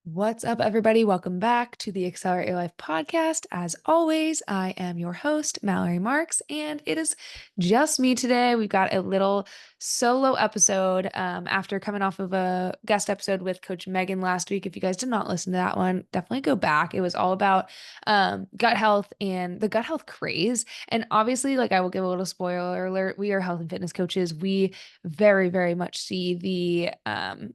What's up, everybody? Welcome back to the Accelerate Your Life podcast. As always, I am your host, Mallory Marks, and it is just me today. We've got a little solo episode after coming off of a guest episode with Coach Megan last week. If you guys did not listen to that one, definitely go back. It was all about gut health and the gut health craze. And obviously, like I will give a little spoiler alert, we are health and fitness coaches. We very, very much see the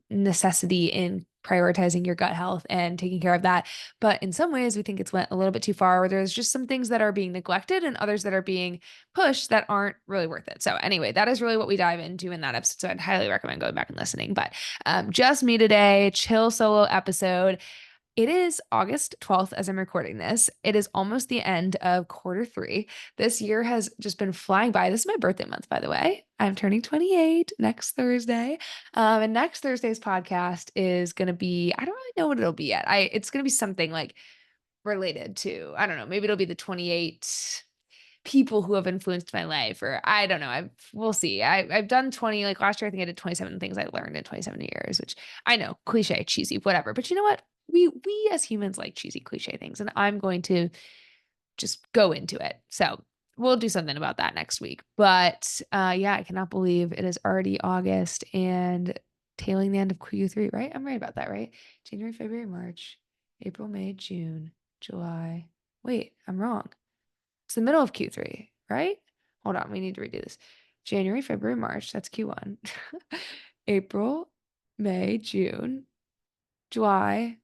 necessity in prioritizing your gut health and taking care of that. But in some ways, we think it's went a little bit too far where there's just some things that are being neglected and others that are being pushed that aren't really worth it. So anyway, that is really what we dive into in that episode. So I'd highly recommend going back and listening. But just me today, chill solo episode. It is August 12th as I'm recording this. It is almost the end of quarter three. This year has just been flying by. This is my birthday month, by the way. I'm turning 28 next Thursday. And next Thursday's podcast is going to be, I don't really know what it'll be yet. It's going to be something like related to, I don't know, maybe it'll be the 28 people who have influenced my life, or I don't know. We'll see. I've done 20, like last year, I think I did 27 things I learned in 27 years, which I know, cliche, cheesy, whatever. But you know what? We as humans like cheesy cliche things, and I'm going to just go into it. So we'll do something about that next week. But yeah, I cannot believe it is already August and tailing the end of Q3, right? I'm right about that, right? January, February, March, April, May, June, July. Wait, I'm wrong. It's the middle of Q3, right? Hold on, we need to redo this. January, February, March, that's Q1. April, May, June, July,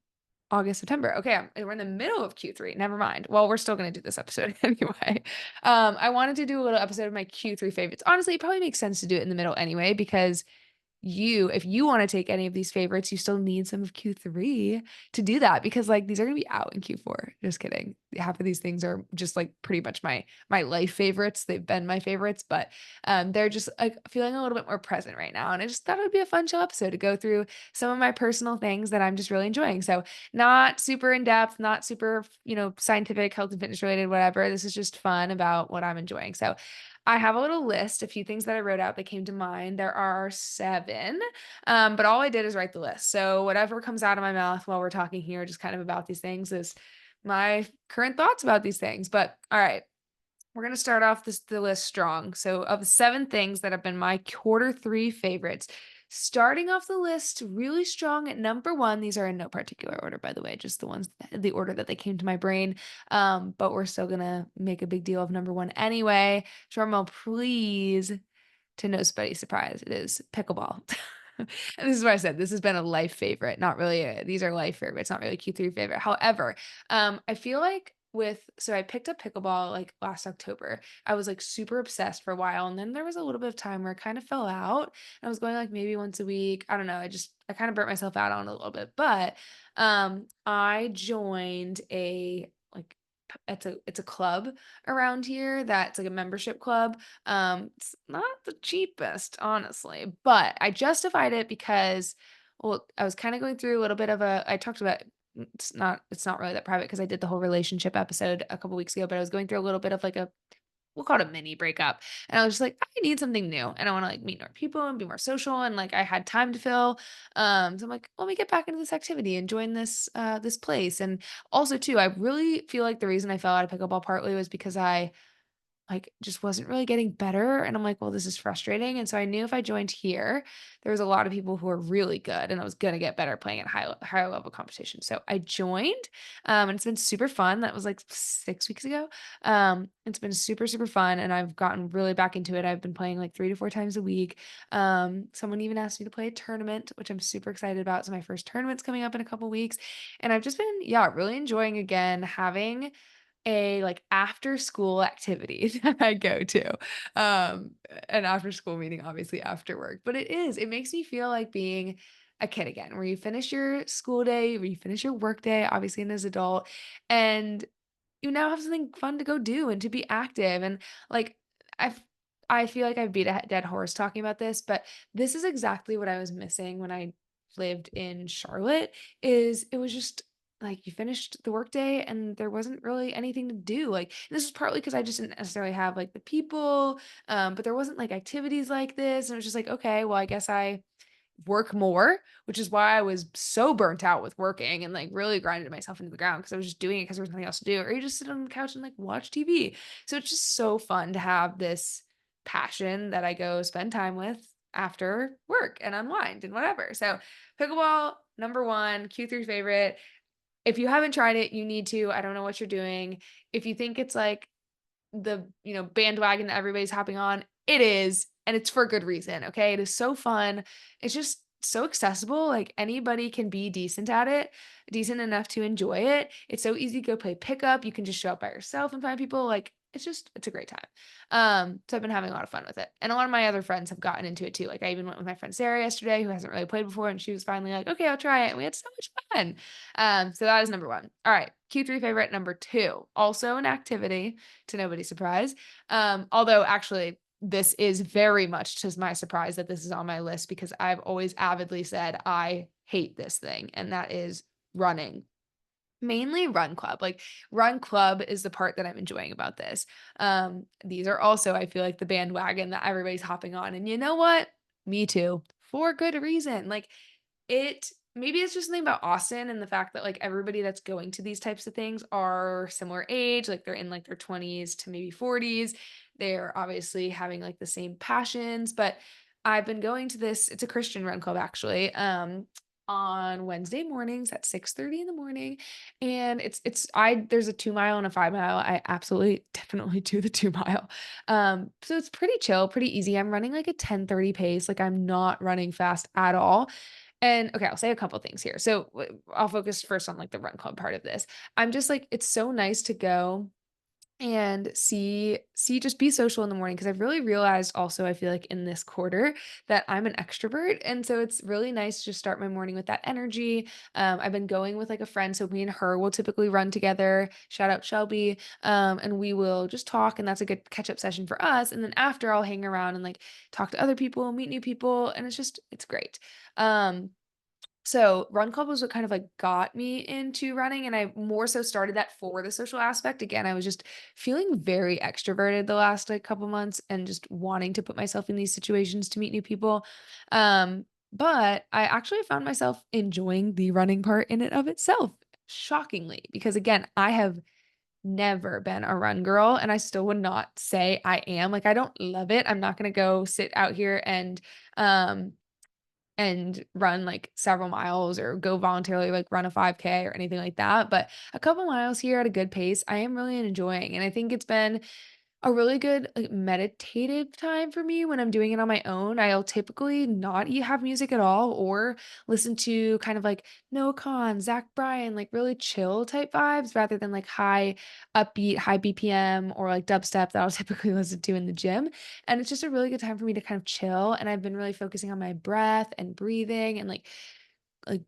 August, September. Okay, we're in the middle of Q3. Never mind. Well, we're still going to do this episode anyway. I wanted to do a little episode of my Q3 favorites. Honestly, it probably makes sense to do it in the middle anyway, because if you want to take any of these favorites, you still need some of Q3 to do that, because like these are going to be out in Q4. Just kidding. Half of these things are just like pretty much my life favorites. They've been my favorites, but they're just like feeling a little bit more present right now. And I just thought it would be a fun chill episode to go through some of my personal things that I'm just really enjoying. So not super in depth, not super, scientific, health and fitness related, whatever. This is just fun about what I'm enjoying. So I have a little list, a few things that I wrote out that came to mind. There are 7, but all I did is write the list. So whatever comes out of my mouth while we're talking here, just kind of about these things, is my current thoughts about these things. But all right, we're going to start off the list strong. So of the 7 things that have been my quarter 3 favorites, starting off the list really strong at number 1. These are in no particular order, by the way, just the order that they came to my brain. But we're still going to make a big deal of number 1 anyway. Drumroll, please. To no nobody's surprise, it is pickleball. And this is what I said. This has been a life favorite. Not really. These are life favorites, not really Q3 favorite. However, I feel like so I picked up pickleball like last October. I was like super obsessed for a while. And then there was a little bit of time where it kind of fell out. I was going like maybe once a week. I don't know. I kind of burnt myself out on it a little bit. But I joined a like it's a club around here that's like a membership club. It's not the cheapest, honestly, but I justified it because, well, I was kind of going through a little bit of I talked about, it's not really that private because I did the whole relationship episode a couple weeks ago, but I was going through a little bit of like we'll call it a mini breakup. And I was just like, I need something new and I want to like meet more people and be more social. And like I had time to fill. So I'm like, let me get back into this activity and join this place. And also too, I really feel like the reason I fell out of pickleball partly was because I like just wasn't really getting better. And I'm like, well, this is frustrating. And so I knew if I joined here, there was a lot of people who are really good and I was going to get better playing at higher level competition. So I joined, and it's been super fun. That was like 6 weeks ago. It's been super, super fun. And I've gotten really back into it. I've been playing like 3 to 4 times a week. Someone even asked me to play a tournament, which I'm super excited about. So my first tournament's coming up in a couple weeks. And I've just been, yeah, really enjoying again having a like after school activity that I go to. An after school meeting, obviously after work. But it makes me feel like being a kid again, where you finish your school day, where you finish your work day, obviously and as an adult, and you now have something fun to go do and to be active. And like I've I feel like I've beat a dead horse talking about this, but this is exactly what I was missing when I lived in Charlotte. Is it was just like you finished the workday and there wasn't really anything to do. Like this was partly because I just didn't necessarily have like the people, but there wasn't like activities like this. And it was just like, okay, well, I guess I work more, which is why I was so burnt out with working and like really grinded myself into the ground because I was just doing it because there was nothing else to do. Or you just sit on the couch and like watch TV. So it's just so fun to have this passion that I go spend time with after work and unwind and whatever. So pickleball, number one, Q3 favorite. If you haven't tried it, you need to. I don't know what you're doing. If you think it's like the, bandwagon that everybody's hopping on, it is, and it's for good reason, okay? It is so fun. It's just so accessible, like, anybody can be decent at it, decent enough to enjoy it. It's so easy to go play pickup, you can just show up by yourself and find people, like, it's a great time. So I've been having a lot of fun with it, and a lot of my other friends have gotten into it too, like, I even went with my friend Sarah yesterday, who hasn't really played before, and she was finally like, "Okay, I'll try it," and we had so much fun. So that is number 1. Alright, Q3 favorite, number 2, also an activity, to nobody's surprise. Although actually this is very much to my surprise that this is on my list because I've always avidly said I hate this thing, and that is running. Mainly run club. Like run club is the part that I'm enjoying about this. These are also, I feel like, the bandwagon that everybody's hopping on. And you know what? Me too. For good reason. Like it maybe it's just something about Austin and the fact that, like, everybody that's going to these types of things are similar age, like, they're in, like, their 20s to maybe 40s. They're obviously having, like, the same passions, but I've been going to this it's a Christian run club, actually, on Wednesday mornings at 6:30 in the morning, and there's a 2 mile and a 5 mile. I absolutely, definitely do the 2 mile. So it's pretty chill, pretty easy. I'm running, like, a 10:30 pace, like, I'm not running fast at all. And okay, I'll say a couple things here. So I'll focus first on like the run club part of this. I'm just like, it's so nice to go and see just be social in the morning because I've really realized also I feel like in this quarter that I'm an extrovert, and so it's really nice to just start my morning with that energy. I've been going with like a friend, so me and her will typically run together. Shout out Shelby. And we will just talk, and that's a good catch up session for us. And then after, I'll hang around and like talk to other people, meet new people, and it's great. So run club was what kind of like got me into running, and I more so started that for the social aspect. Again, I was just feeling very extroverted the last like couple months and just wanting to put myself in these situations to meet new people. But I actually found myself enjoying the running part in and of itself, shockingly, because again, I have never been a run girl and I still would not say I am. Like I don't love it. I'm not gonna go sit out here um and run like several miles or go voluntarily like run a 5K or anything like that. But a couple miles here at a good pace, I am really enjoying. And I think it's been a really good, like, meditative time for me when I'm doing it on my own. I'll typically not have music at all or listen to kind of like Noah Khan, Zach Bryan, like really chill type vibes rather than like high upbeat, high BPM or like dubstep that I'll typically listen to in the gym. And it's just a really good time for me to kind of chill. And I've been really focusing on my breath and breathing and like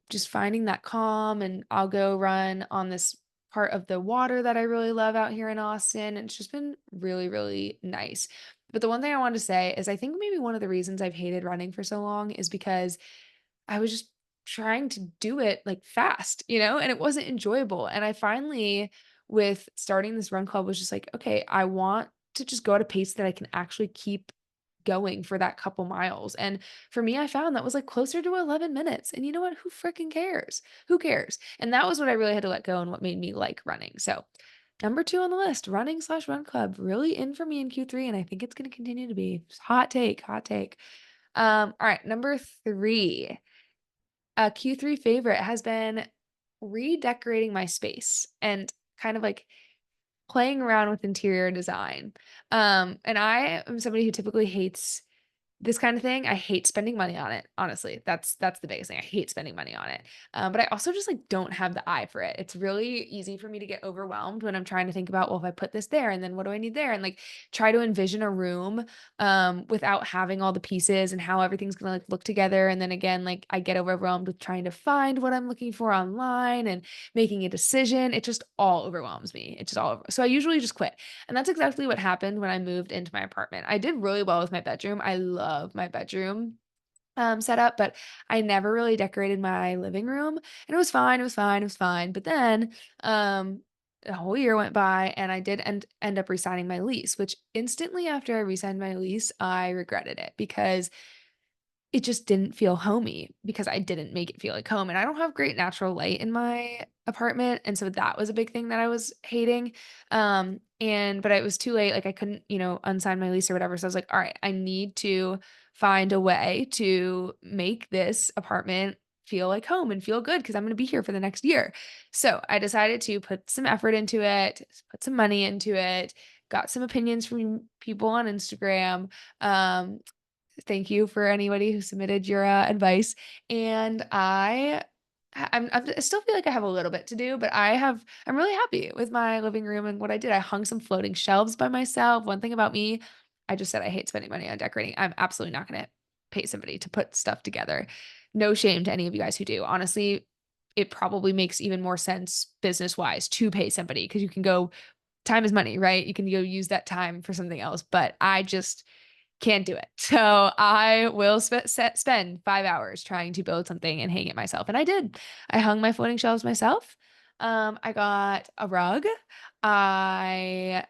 just finding that calm, and I'll go run on this part of the water that I really love out here in Austin. And it's just been really, really nice. But the one thing I wanted to say is I think maybe one of the reasons I've hated running for so long is because I was just trying to do it like fast, and it wasn't enjoyable. And I finally, with starting this run club, was just like, okay, I want to just go at a pace that I can actually keep going for that couple miles. And for me, I found that was like closer to 11 minutes. And you know what? Who freaking cares? Who cares? And that was what I really had to let go and what made me like running. So, number 2 on the list, running/run club, really in for me in Q3. And I think it's going to continue to be. Hot take, hot take. All right, number 3. A Q3 favorite has been redecorating my space and kind of like playing around with interior design. And I am somebody who typically hates this kind of thing. I hate spending money on it, honestly. That's the biggest thing. I hate spending money on it. But I also just like don't have the eye for it. It's really easy for me to get overwhelmed when I'm trying to think about, well, if I put this there and then what do I need there? And like try to envision a room without having all the pieces and how everything's gonna like look together. And then again, like I get overwhelmed with trying to find what I'm looking for online and making a decision. It just all overwhelms me. It just all over. So I usually just quit. And that's exactly what happened when I moved into my apartment. I did really well with my bedroom. I love my bedroom setup, but I never really decorated my living room. And it was fine. It was fine. It was fine. But then a whole year went by and I did end up re-signing my lease, which instantly after I re-signed my lease, I regretted it because it just didn't feel homey because I didn't make it feel like home, and I don't have great natural light in my apartment, and so that was a big thing that I was hating, but it was too late, like, I couldn't, unsign my lease or whatever, so I was like, "All right, I need to find a way to make this apartment feel like home and feel good because I'm gonna be here for the next year." So, I decided to put some effort into it, put some money into it, got some opinions from people on Instagram, um, thank you for anybody who submitted your, advice, and I still feel like I have a little bit to do, but I'm really happy with my living room and what I did. I hung some floating shelves by myself. One thing about me, I just said I hate spending money on decorating. I'm absolutely not gonna pay somebody to put stuff together. No shame to any of you guys who do. Honestly, it probably makes even more sense business-wise to pay somebody because you can go time is money, right? You can go use that time for something else, but I just can't do it. So I will spend 5 hours trying to build something and hang it myself. And I did. I hung my floating shelves myself. I got a rug. I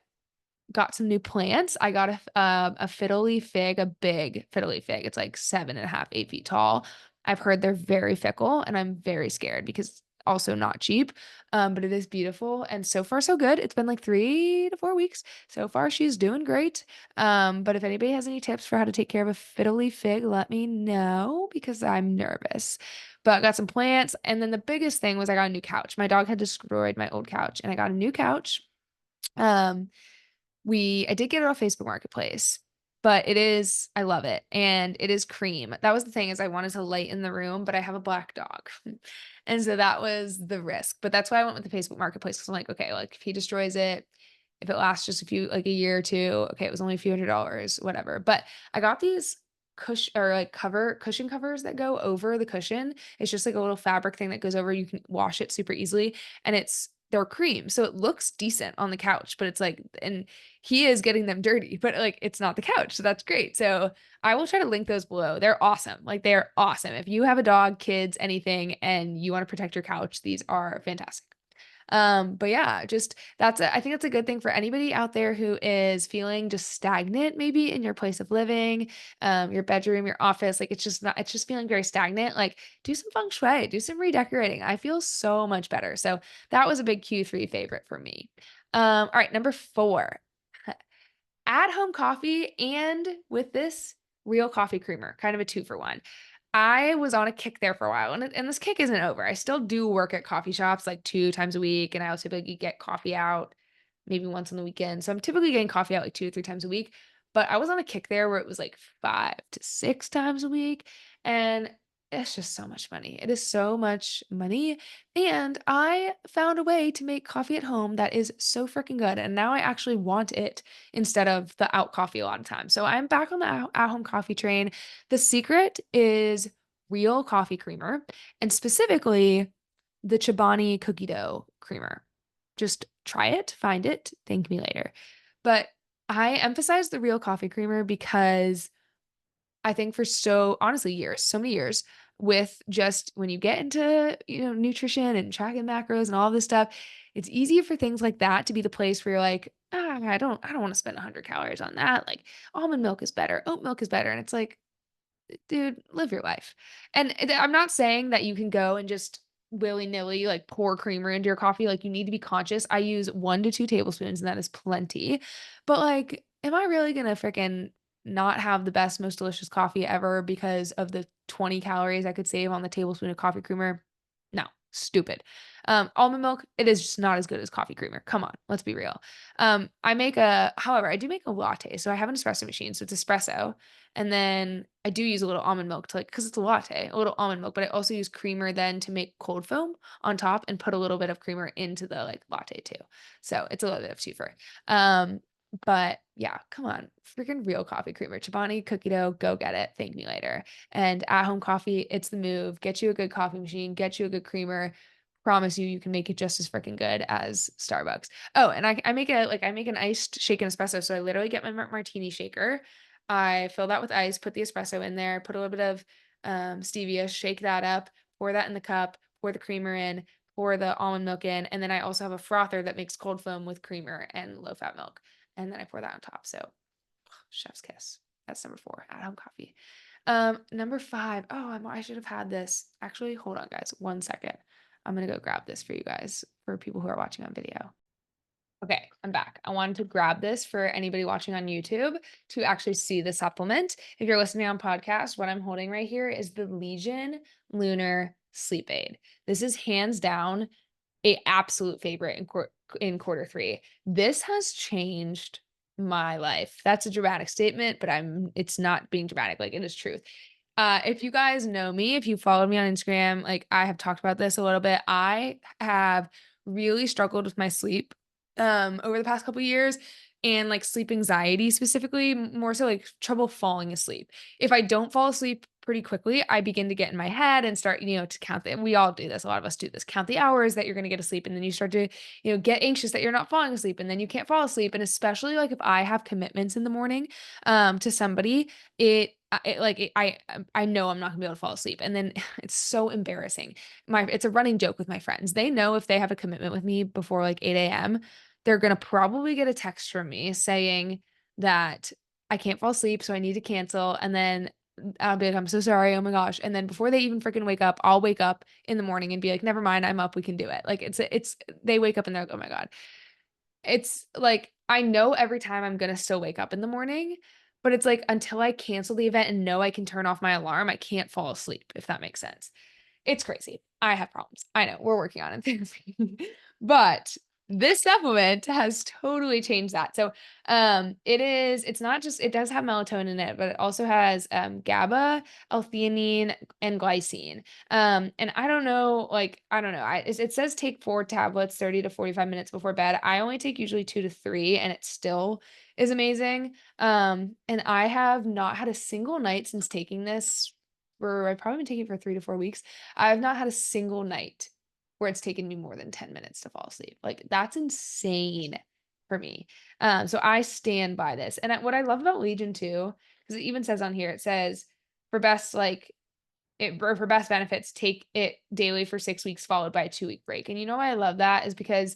got some new plants. I got a fiddle leaf fig, a big fiddle leaf fig. It's like 7.5, 8 feet tall. I've heard they're very fickle, and I'm very scared because it's also not cheap. But it is beautiful, and so far so good. It's been like 3 to 4 weeks. So far, she's doing great. But if anybody has any tips for how to take care of a fiddle leaf fig, let me know because I'm nervous. But I got some plants, and then the biggest thing was I got a new couch. My dog had destroyed my old couch, and I got a new couch. Um, I did get it off Facebook Marketplace, but I love it, and it is cream. That was the thing is I wanted to lighten the room, but I have a black dog. And so that was the risk, but that's why I went with the Facebook Marketplace because 'cause I'm like, "Okay, like, if he destroys it, if it lasts just a year or 2, okay, it was only a few $100, whatever." But I got these cushion covers that go over the cushion. It's just like a little fabric thing that goes over, you can wash it super easily, and they're cream, so it looks decent on the couch, but it's like and he is getting them dirty, but, like, it's not the couch, so that's great. So, I will try to link those below. They're awesome, like, they're awesome. If you have a dog, kids, anything, and you wanna protect your couch, these are fantastic. But yeah, just I think that's a good thing for anybody out there who is feeling just stagnant maybe in your place of living, your bedroom, your office, like it's just feeling very stagnant. Like do some feng shui, do some redecorating. I feel so much better. So that was a big Q3 favorite for me. All right, number 4. At home coffee and with this real coffee creamer, kind of a 2 for 1. I was on a kick there for a while, and this kick isn't over. I still do work at coffee shops like 2 times a week, and I also typically get coffee out maybe once on the weekend. So I'm typically getting coffee out like 2 or 3 times a week, but I was on a kick there where it was like 5 to 6 times a week, and it's just so much money. It is so much money, and I found a way to make coffee at home that is so freaking good, and now I actually want it instead of the out coffee a lot of times. So I'm back on the at-home coffee train. The secret is real coffee creamer, and specifically the Chobani cookie dough creamer. Just try it, find it, thank me later. But I emphasize the real coffee creamer because I think for honestly years, so many years with just when you get into, nutrition and tracking macros and all this stuff, it's easier for things like that to be the place where you're like, I don't want to spend 100 calories on that. Like almond milk is better, oat milk is better. And it's like, dude, live your life. And I'm not saying that you can go and just willy-nilly like pour creamer into your coffee. Like you need to be conscious. I use 1 to 2 tablespoons and that is plenty. But like, am I really gonna freaking not have the best, most delicious coffee ever because of the 20 calories I could save on the tablespoon of coffee creamer? No, stupid. Almond milk, it is just not as good as coffee creamer. Come on, let's be real. However, I do make a latte. So I have an espresso machine. So it's espresso. And then I do use a little almond milk to because it's a latte, a little almond milk, but I also use creamer then to make cold foam on top and put a little bit of creamer into the like latte too. So it's a little bit of cheaper. Um, but yeah, come on, freaking real coffee creamer, Chobani cookie dough, go get it. Thank me later. And at home coffee, it's the move. Get you a good coffee machine, get you a good creamer. Promise you, you can make it just as freaking good as Starbucks. Oh, and I make an iced shaken espresso. So I literally get my martini shaker. I fill that with ice, put the espresso in there, put a little bit of stevia, shake that up, pour that in the cup, pour the creamer in, pour the almond milk in, and then I also have a frother that makes cold foam with creamer and low fat milk, and then I pour that on top. So chef's kiss. That's number 4, at home coffee. Number 5. Oh, I should have had this. Actually, hold on, guys. 1 second. I'm gonna go grab this for you guys, for people who are watching on video. Okay, I'm back. I wanted to grab this for anybody watching on YouTube to actually see the supplement. If you're listening on podcast, what I'm holding right here is the Legion Lunar Sleep Aid. This is hands down a absolute favorite in quarter 3. This has changed my life. That's a dramatic statement, but it's not being dramatic, like, it is truth. If you guys know me, if you followed me on Instagram, like, I have talked about this a little bit. I have really struggled with my sleep, over the past couple years, and, like, sleep anxiety specifically, more so, like, trouble falling asleep. If I don't fall asleep pretty quickly, I begin to get in my head and start, to count we all do this, a lot of us do this, count the hours that you're gonna get to sleep, and then you start to, get anxious that you're not falling asleep, and then you can't fall asleep, and especially, like, if I have commitments in the morning, to somebody, I know I'm not gonna be able to fall asleep, and then it's so embarrassing. It's a running joke with my friends. They know if they have a commitment with me before, like, 8 a.m., they're gonna probably get a text from me saying that I can't fall asleep, so I need to cancel, and then I'll be like, "I'm so sorry, oh my gosh," and then before they even freaking wake up, I'll wake up in the morning and be like, "Never mind, I'm up, we can do it." Like, it's they wake up and they're like, "Oh my god." It's like, I know every time I'm gonna still wake up in the morning, but it's like, until I cancel the event and know I can turn off my alarm, I can't fall asleep, if that makes sense. It's crazy. I have problems. I know, we're working on it in therapy. But this supplement has totally changed that. So, it's not just it does have melatonin in it, but it also has, GABA, L-theanine, and glycine. And I don't know, like, I don't know. It says take 4 tablets 30 to 45 minutes before bed. I only take usually 2 to 3, and it still is amazing. And I have not had a single night since taking this I've probably been taking it for 3 to 4 weeks. I've not had a single night where it's taken me more than 10 minutes to fall asleep. Like, that's insane for me. So I stand by this. And what I love about Legion too, because it even says on here, it says for best, like, for best benefits, take it daily for 6 weeks, followed by a 2-week break. And you know why I love that is because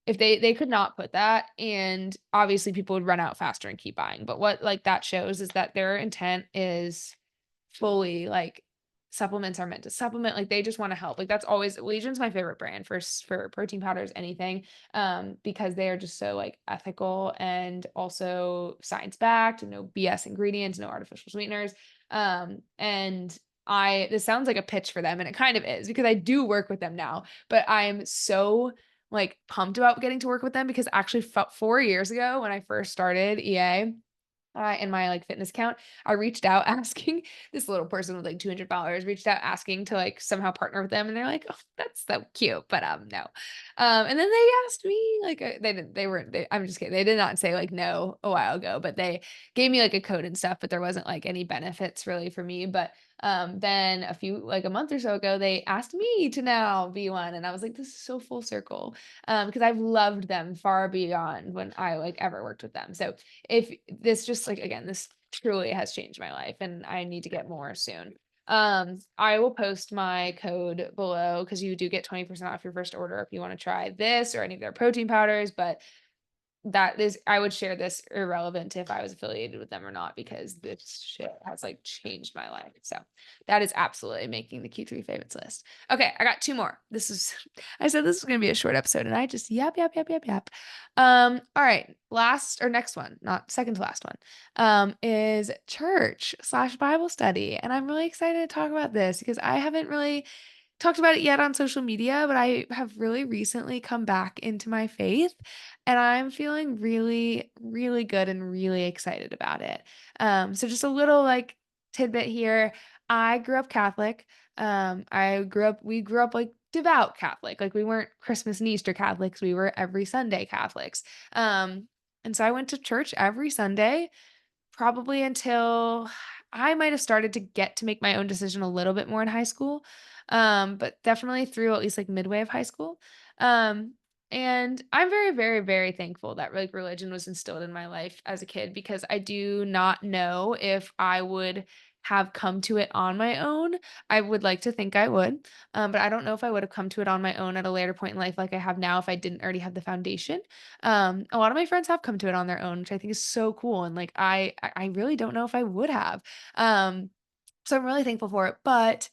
if they could not put that, and obviously people would run out faster and keep buying. But what, like, that shows is that their intent is fully, like, supplements are meant to supplement, like, they just wanna help, like, that's always Legion's my favorite brand for protein powders, anything, because they are just so, like, ethical and also science-backed, no BS ingredients, no artificial sweeteners, and I this sounds like a pitch for them, and it kind of is, because I do work with them now, but I am so, like, pumped about getting to work with them because actually 4 years ago when I first started EA, in my, like, fitness account, I reached out asking this little person with, like, $200 reached out asking to, like, somehow partner with them, and they're like, "Oh, that's so cute," but, no. And then they asked me, like, they didn't they weren't they I'm just kidding, they did not say, like, no a while ago, but they gave me, like, a code and stuff, but there wasn't, like, any benefits really for me, but, then a month or so ago, they asked me to now be one, and I was like, "This is so full circle," because I've loved them far beyond when I, like, ever worked with them, so if this just like again, this truly has changed my life and I need to get more soon. I will post my code below because you do get 20% off your first order if you want to try this or any of their protein powders, but that is I would share this irrelevant if I was affiliated with them or not because this shit has, like, changed my life. So, that is absolutely making the Q3 favorites list. Okay, I got 2 more. This is I said this was gonna be a short episode, and I just yap, yap, yap, yap, yap. All right, last or next one, not second to last one, is church/Bible study, and I'm really excited to talk about this because I haven't really talked about it yet on social media, but I have really recently come back into my faith and I'm feeling really, really good and really excited about it. So just a little like tidbit here. I grew up Catholic. We grew up like devout Catholic. Like we weren't Christmas and Easter Catholics. We were every Sunday Catholics. And so I went to church every Sunday probably until I might have started to get to make my own decision a little bit more in high school, but definitely through at least, like, midway of high school, um, and I'm very, very, very thankful that, like, religion was instilled in my life as a kid because I do not know if I would have come to it on my own. I would like to think I would, but I don't know if I would have come to it on my own at a later point in life like I have now if I didn't already have the foundation. A lot of my friends have come to it on their own, which I think is so cool, and, like, I really don't know if I would have. Um, So I'm really thankful for it, but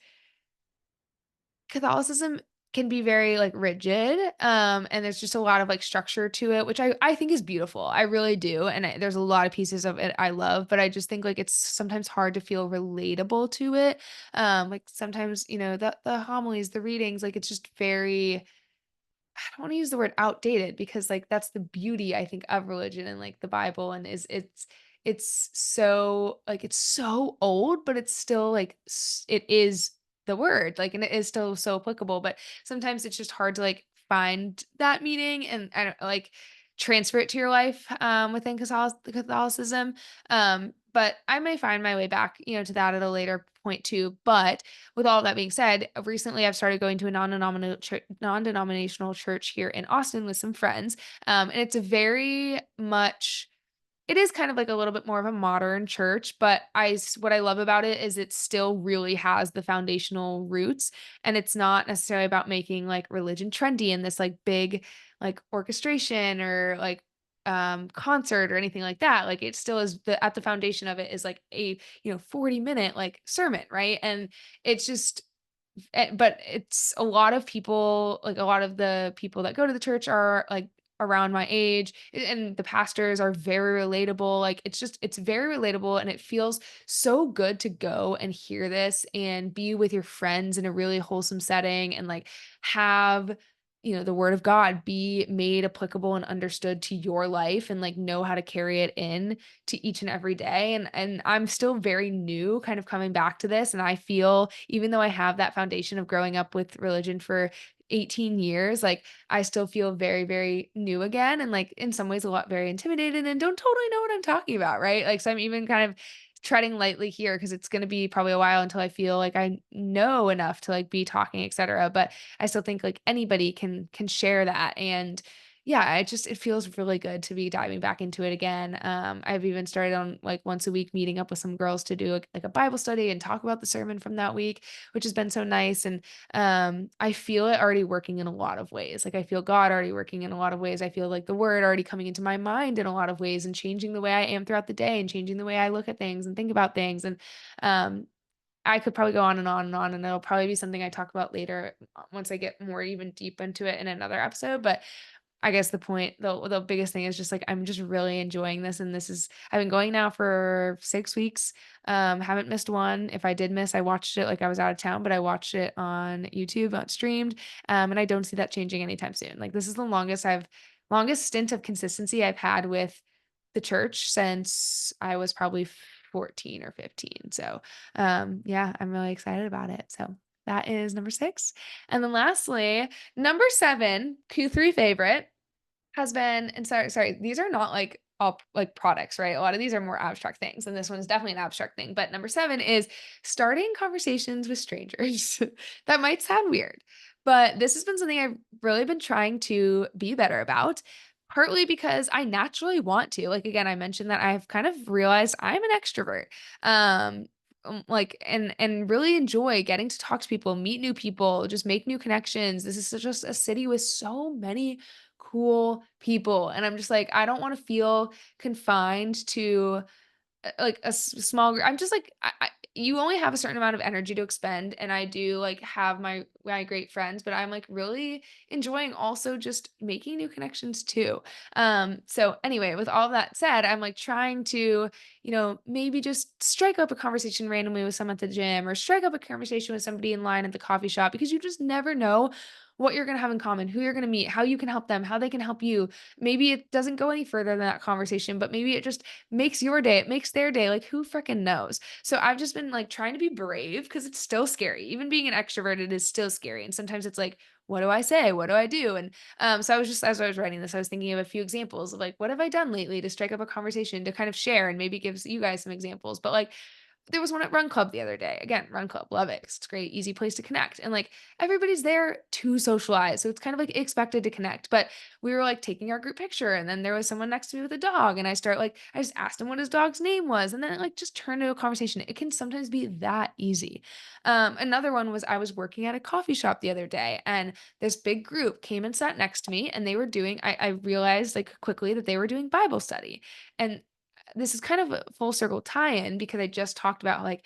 Catholicism can be very, like, rigid, and there's just a lot of, like, structure to it, which I think is beautiful. I really do, and there's a lot of pieces of it I love, but I just think, like, it's sometimes hard to feel relatable to it. Like, sometimes, the homilies, the readings, like, it's just very, I don't wanna use the word outdated because, like, that's the beauty, I think, of religion and, like, the Bible and is it's so like, it's so old, but it's still, like, it is the word, like, and it is still so applicable, but sometimes it's just hard to, like, find that meaning and like, transfer it to your life, within Catholicism, but I may find my way back, to that at a later point too, but with all of that being said, recently I've started going to a non-denominational church here in Austin with some friends, and it's a very much it is kind of like a little bit more of a modern church, but what I love about it is it still really has the foundational roots, and it's not necessarily about making, like, religion trendy in this, like, big, like, orchestration or, like, concert or anything like that. Like, it still is at the foundation of it is, like, a, 40-minute, like, sermon, right? And it's just but it's a lot of people, like, a lot of the people that go to the church are, like, around my age, and the pastors are very relatable, like, it's very relatable, and it feels so good to go and hear this and be with your friends in a really wholesome setting and, like, have, the word of God be made applicable and understood to your life and, like, know how to carry it in to each and every day, and I'm still very new kind of coming back to this, and I feel even though I have that foundation of growing up with religion for 18 years, like, I still feel very, very new again and, like, in some ways a lot very intimidated and don't totally know what I'm talking about, right? Like, so I'm even kind of treading lightly here because it's gonna be probably a while until I feel like I know enough to, like, be talking, etcetera, but I still think, like, anybody can share that, and yeah, it feels really good to be diving back into it again. I've even started on, like, once a week meeting up with some girls to do, like, a Bible study and talk about the sermon from that week, which has been so nice, and, I feel it already working in a lot of ways. Like, I feel God already working in a lot of ways. I feel like the word already coming into my mind in a lot of ways and changing the way I am throughout the day and changing the way I look at things and think about things, and, um, I could probably go on and on and on, and it'll probably be something I talk about later, once I get more even deep into it in another episode, but I guess the biggest thing is just, like, I'm just really enjoying this, and this is I've been going now for 6 weeks, haven't missed one. If I did miss, I watched it, like, I was out of town, but I watched it on YouTube, streamed, and I don't see that changing anytime soon. Like, this is the longest stint of consistency I've had with the church since I was probably 14 or 15. So, yeah, I'm really excited about it. So, that is number 6. And then lastly, number 7, Q3 favorite has been and sorry, these are not like all like products, right? A lot of these are more abstract things, and this one's definitely an abstract thing. But number 7 is starting conversations with strangers. That might sound weird, but this has been something I've really been trying to be better about. Partly because I naturally want to. Like again, I mentioned that I've kind of realized I'm an extrovert. Um like and really enjoy getting to talk to people, meet new people, just make new connections. This is just a city with so many cool people, and I'm just like, I don't wanna feel confined to like, small group. I'm just like, you only have a certain amount of energy to expend, and I do, like, have my great friends, but I'm, like, really enjoying also just making new connections too. So anyway, with all that said, I'm, like, trying to, maybe just strike up a conversation randomly with someone at the gym or strike up a conversation with somebody in line at the coffee shop because you just never know what you're gonna have in common, who you're gonna meet, how you can help them, how they can help you. Maybe it doesn't go any further than that conversation, but maybe it just makes your day, it makes their day, like, who freaking knows? So I've just been, like, trying to be brave because it's still scary. Even being an extrovert, it is still scary, and sometimes it's like, "What do I say? What do I do?" And, so I was just as I was writing this, I was thinking of a few examples of, like, what have I done lately to strike up a conversation to kind of share and maybe gives you guys some examples, but, like, there was one at Run Club the other day. Again, Run Club, love it. 'Cause it's a great, easy place to connect. And like everybody's there to socialize. So it's kind of like expected to connect. But we were like taking our group picture, and then there was someone next to me with a dog. And I just asked him what his dog's name was. And then it like just turned into a conversation. It can sometimes be that easy. Another one was I was working at a coffee shop the other day, and this big group came and sat next to me, and they were doing, I realized like quickly that they were doing Bible study. And this is kind of a full circle tie-in because I just talked about like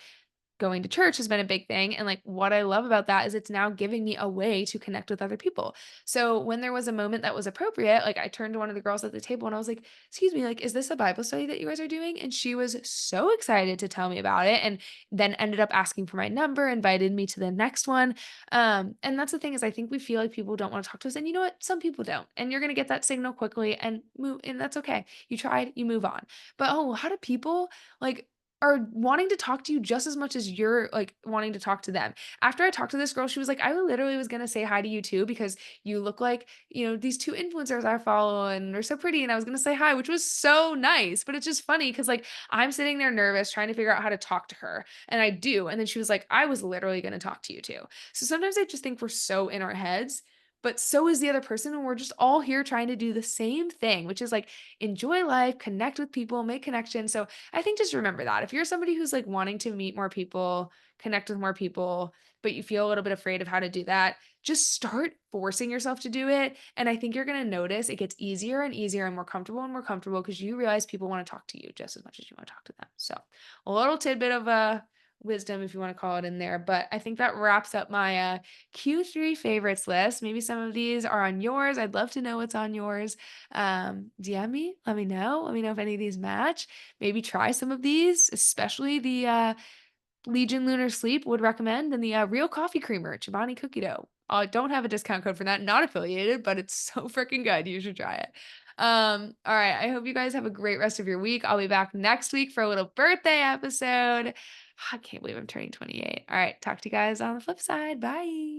going to church has been a big thing. And like what I love about that is it's now giving me a way to connect with other people. So when there was a moment that was appropriate, like I turned to one of the girls at the table and I was like, "Excuse me, like, is this a Bible study that you guys are doing?" And she was so excited to tell me about it and then ended up asking for my number, invited me to the next one. And that's the thing is I think we feel like people don't want to talk to us. And you know what? Some people don't. And you're gonna get that signal quickly and move, and that's okay. You tried, you move on. But oh, how do people like are wanting to talk to you just as much as you're like wanting to talk to them? After I talked to this girl, she was like, I literally was gonna say hi to you too because you look like, these two influencers I follow and they're so pretty. And I was gonna say hi, which was so nice. But it's just funny because like I'm sitting there nervous trying to figure out how to talk to her. And I do. And then she was like, I was literally gonna talk to you too. So sometimes I just think we're so in our heads, but so is the other person. And we're just all here trying to do the same thing, which is like enjoy life, connect with people, make connections. So I think just remember that if you're somebody who's like wanting to meet more people, connect with more people, but you feel a little bit afraid of how to do that, just start forcing yourself to do it. And I think you're going to notice it gets easier and easier and more comfortable because you realize people want to talk to you just as much as you want to talk to them. So a little tidbit of wisdom, if you want to call it in there. But I think that wraps up my Q3 favorites list. Maybe some of these are on yours. I'd love to know what's on yours. DM me, let me know. Let me know if any of these match. Maybe try some of these, especially the Legion Lunar Sleep would recommend, and the Real Coffee Creamer, Chobani Cookie Dough. I don't have a discount code for that, not affiliated, but it's so freaking good. You should try it. All right. I hope you guys have a great rest of your week. I'll be back next week for a little birthday episode. I can't believe I'm turning 28. All right. Talk to you guys on the flip side. Bye.